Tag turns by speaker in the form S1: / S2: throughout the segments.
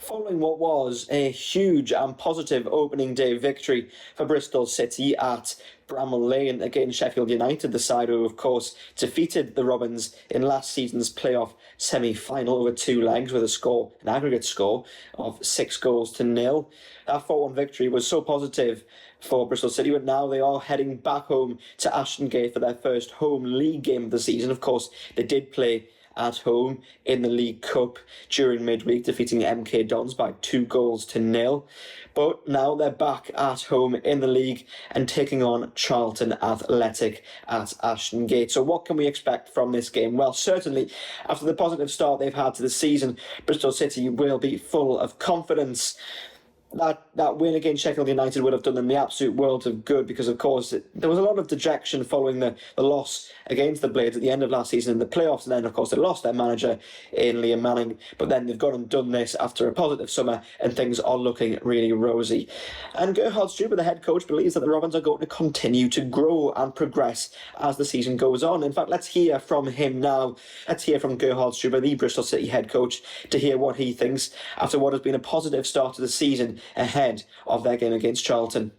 S1: Following what was a huge and positive opening day victory for Bristol City at Bramall Lane against Sheffield United, the side who, of course, defeated the Robins in last season's playoff semi-final over two legs with an aggregate score of 6-0. That 4-1 victory was so positive for Bristol City, but now they are heading back home to Ashton Gate for their first home league game of the season. Of course, they did play at home in the League Cup during midweek, defeating MK Dons by 2-0. But now they're back at home in the league and taking on Charlton Athletic at Ashton Gate. So what can we expect from this game? Well, certainly after the positive start they've had to the season, Bristol City will be full of confidence. That win against Sheffield United would have done them the absolute world of good because, of course, there was a lot of dejection following the loss against the Blades at the end of last season in the playoffs. And then, of course, they lost their manager in Liam Manning. But then they've gone and done this after a positive summer and things are looking really rosy. And Gerhard Struber, the head coach, believes that the Robins are going to continue to grow and progress as the season goes on. In fact, let's hear from him now. Let's hear from Gerhard Struber, the Bristol City head coach, to hear what he thinks after what has been a positive start to the season ahead of their game against Charlton.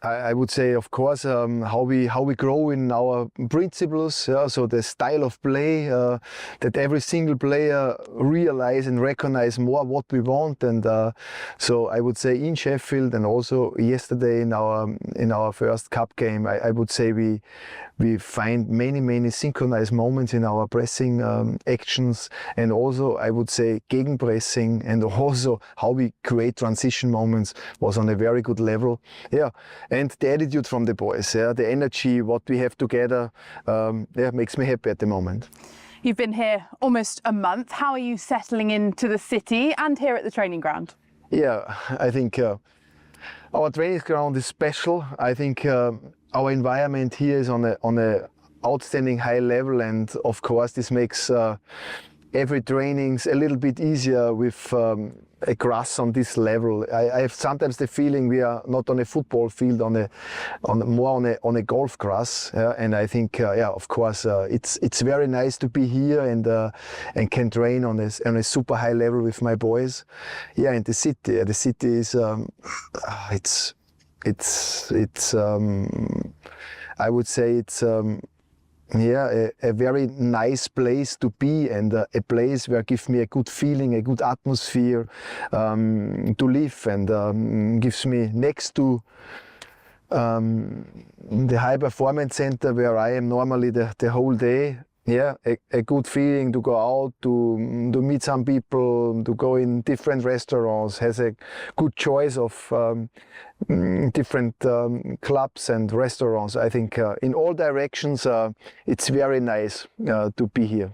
S2: I would say, of course, how we grow in our principles, so the style of play, that every single player realize and recognize more what we want, and so I would say in Sheffield and also yesterday in our first cup game, I would say we find many synchronized moments in our pressing actions, and also I would say gegenpressing, and also how we create transition moments was on a very good level. And the attitude from the boys, the energy, what we have together, makes me happy at the moment.
S3: You've been here almost a month. How are you settling into the city and here at the training ground? Yeah,
S2: I think our training ground is special. I think our environment here is on a outstanding high level, and of course this makes every trainings a little bit easier with a grass on this level. I have sometimes the feeling we are not on a football field, more on a golf grass, and I think of course it's very nice to be here and can train on a super high level with my boys. And the city is it's I would say it's a very nice place to be, and a place where gives me a good feeling, a good atmosphere to live, and gives me next to the high performance center where I am normally the whole day. A good feeling to go out, to meet some people, to go in different restaurants, has a good choice of different clubs and restaurants. I think in all directions it's very nice to be here.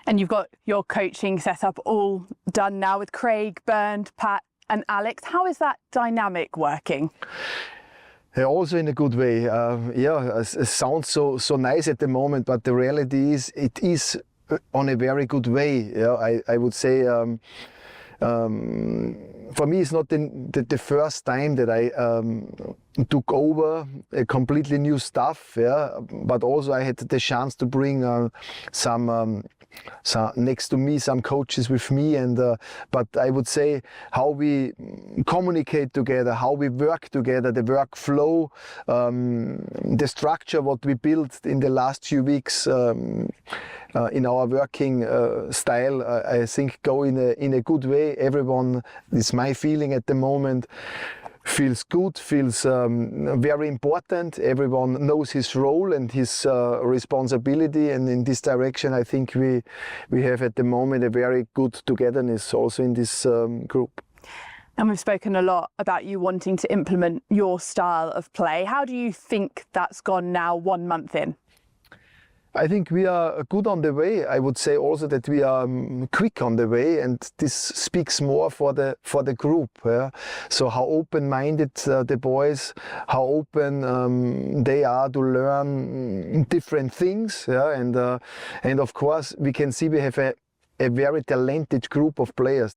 S3: And you've got your coaching setup all done now with Craig, Bernd, Pat and Alex. How is that dynamic working?
S2: Also in a good way. It sounds so nice at the moment, but the reality is it is on a very good way. I would say for me it's not the first time that I took over a completely new staff, but also I had the chance to bring some next to me, some coaches with me, and but I would say how we communicate together, how we work together, the workflow, the structure what we built in the last few weeks in our working style, I think go in a good way. Everyone, is my feeling at the moment, feels good, feels very important. Everyone knows his role and his responsibility, and in this direction I think we have at the moment a very good togetherness also in this group.
S3: And we've spoken a lot about you wanting to implement your style of play. How do you think that's gone now 1 month in?
S2: I think we are good on the way. I would say also that we are quick on the way, and this speaks more for the group. So how open-minded the boys, how open they are to learn different things. And of course we can see we have a very talented group of players.